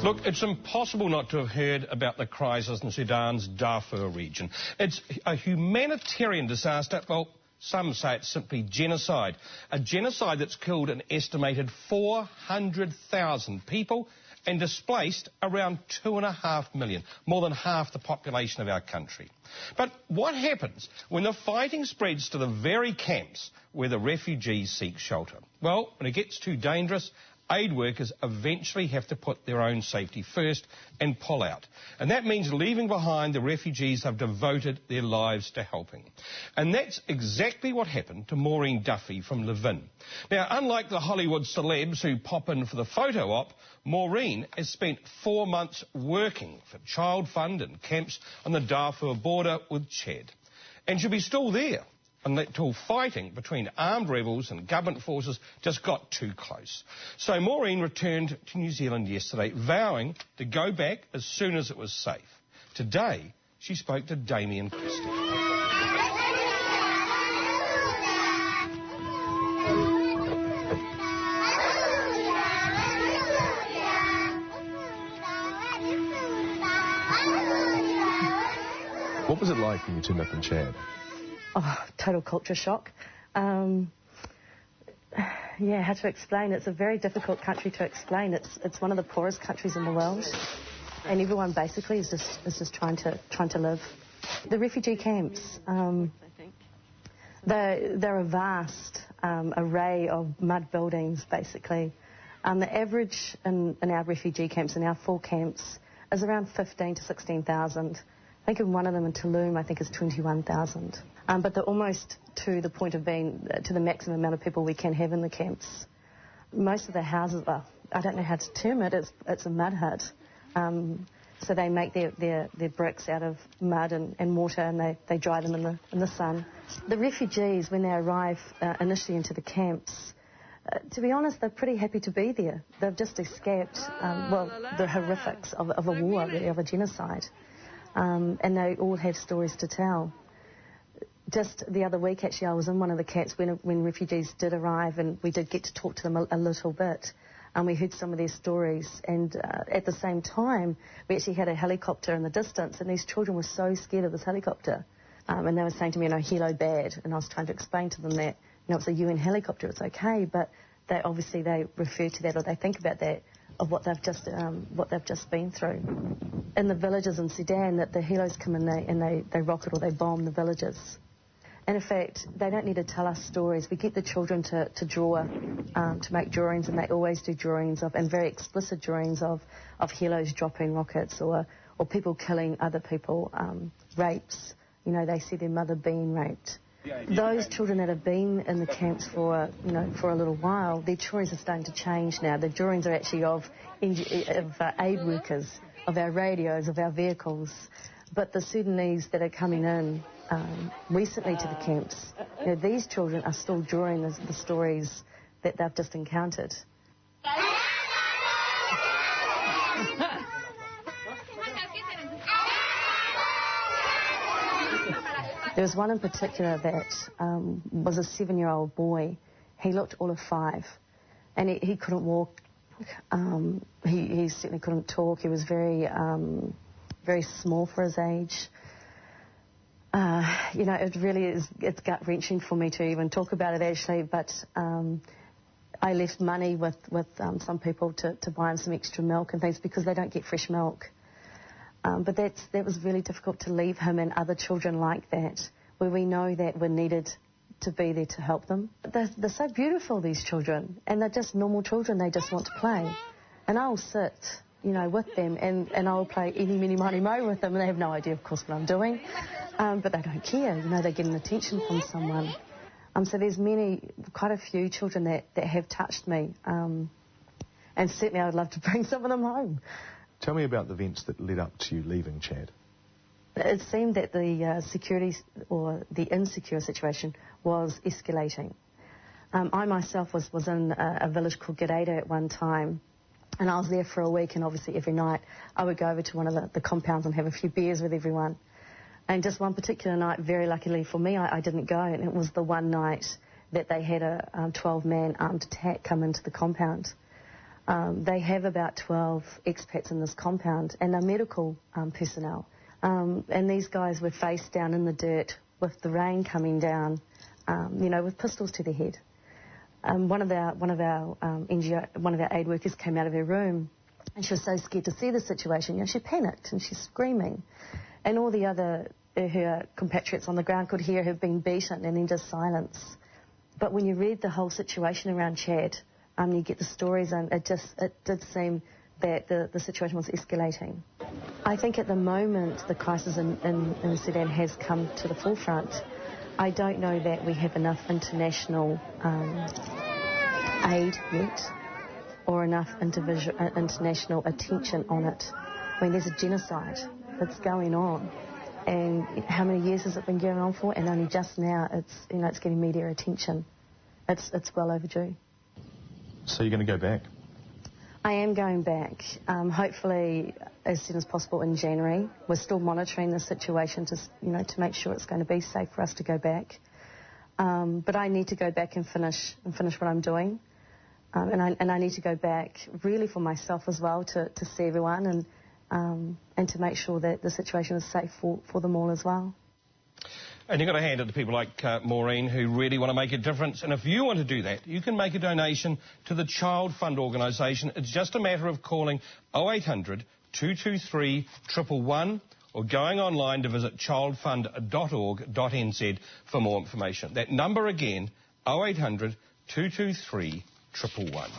Look, it's impossible not to have heard about the crisis in Sudan's Darfur region. It's a humanitarian disaster. Well, some say it's simply genocide. A genocide that's killed an estimated 400,000 people and displaced around 2.5 million, more than half the population of our country. But what happens when the fighting spreads to the very camps where the refugees seek shelter? Well, when it gets too dangerous, aid workers eventually have to put their own safety first and pull out. And that means leaving behind the refugees have devoted their lives to helping. And that's exactly what happened to Maureen Duffy from Levin. Now, unlike the Hollywood celebs who pop in for the photo op, Maureen has spent 4 months working for ChildFund in camps on the Darfur border with Chad. And she'll be still there until fighting between armed rebels and government forces just got too close. So Maureen returned to New Zealand yesterday, vowing to go back as soon as it was safe. Today, she spoke to Damien Christie. What was it like when you turned up in Chad? Oh, total culture shock. Yeah, how to explain? It's a very difficult country to explain. It's one of the poorest countries in the world, and everyone basically is just trying to live. The refugee camps, they're a vast array of mud buildings, basically. The average in our refugee camps, in our full camps, is around 15 to 16,000. I think in one of them in Tulum, I think is 21,000. But they're almost to the point of being to the maximum amount of people we can have in the camps. Most of the houses, well, I don't know how to term it, it's a mud hut. So they make their bricks out of mud and mortar, and they dry them in the sun. The refugees, when they arrive initially into the camps, to be honest, they're pretty happy to be there. They've just escaped, the horrifics of a war, really, of a genocide. And they all have stories to tell. Just the other week, actually, I was in one of the camps when refugees did arrive, and we did get to talk to them a little bit. And we heard some of their stories. And at the same time, we actually had a helicopter in the distance, and these children were so scared of this helicopter. And they were saying to me, helo bad. And I was trying to explain to them that, it's a UN helicopter, it's okay. But they refer to that, or they think about that, of what they've just been through. In the villages in Sudan, that the helos come in and they rocket or they bomb the villages. And in fact, they don't need to tell us stories. We get the children to draw, to make drawings, and they always do drawings and very explicit drawings of helos dropping rockets or people killing other people, rapes. They see their mother being raped. Those children that have been in the camps for a little while, their drawings are starting to change now. The drawings are actually of aid workers, of our radios, of our vehicles. But the Sudanese that are coming in recently to the camps, these children are still drawing the stories that they've just encountered. There was one in particular that was a 7-year-old boy. He looked all of 5, and he couldn't walk. He certainly couldn't talk. He was very small for his age. It really is, it's gut-wrenching for me to even talk about it, actually, but I left money with some people to buy him some extra milk and things because they don't get fresh milk. But that was really difficult to leave him and other children like that, where we know that we're needed to be there to help them. They're so beautiful, these children, and they're just normal children. They just want to play. And I'll sit, with them, and I'll play eeny, meeny, miny, mo with them, and they have no idea, of course, what I'm doing. But they don't care. They're getting attention from someone. So there's quite a few children that have touched me. And certainly I would love to bring some of them home. Tell me about the events that led up to you leaving Chad. It seemed that the security or the insecure situation was escalating. I myself was in a village called Gadada at one time, and I was there for a week, and obviously every night I would go over to one of the compounds and have a few beers with everyone. And just one particular night, very luckily for me, I didn't go, and it was the one night that they had a 12-man armed attack come into the compound. They have about 12 expats in this compound, and they're medical personnel. And these guys were face down in the dirt with the rain coming down, you know, with pistols to their head. One of our aid workers came out of her room, and she was so scared to see the situation. You know, she panicked and she's screaming, and all the other her compatriots on the ground could hear her being beaten, and then just silence. But when you read the whole situation around Chad, you get the stories, and it did seem that the situation was escalating. I think at the moment the crisis in Sudan has come to the forefront. I don't know that we have enough international aid yet, or enough international attention on it. I mean, there's a genocide that's going on, and how many years has it been going on for? And only just now it's getting media attention. It's well overdue. So you're going to go back? I am going back, hopefully as soon as possible in January. We're still monitoring the situation to make sure it's going to be safe for us to go back. But I need to go back and finish what I'm doing. And I need to go back really for myself as well, to see everyone and to make sure that the situation is safe for them all as well. And you've got to hand it to people like Maureen, who really want to make a difference. And if you want to do that, you can make a donation to the ChildFund organisation. It's just a matter of calling 0800 223 111 or going online to visit childfund.org.nz for more information. That number again, 0800 223 111.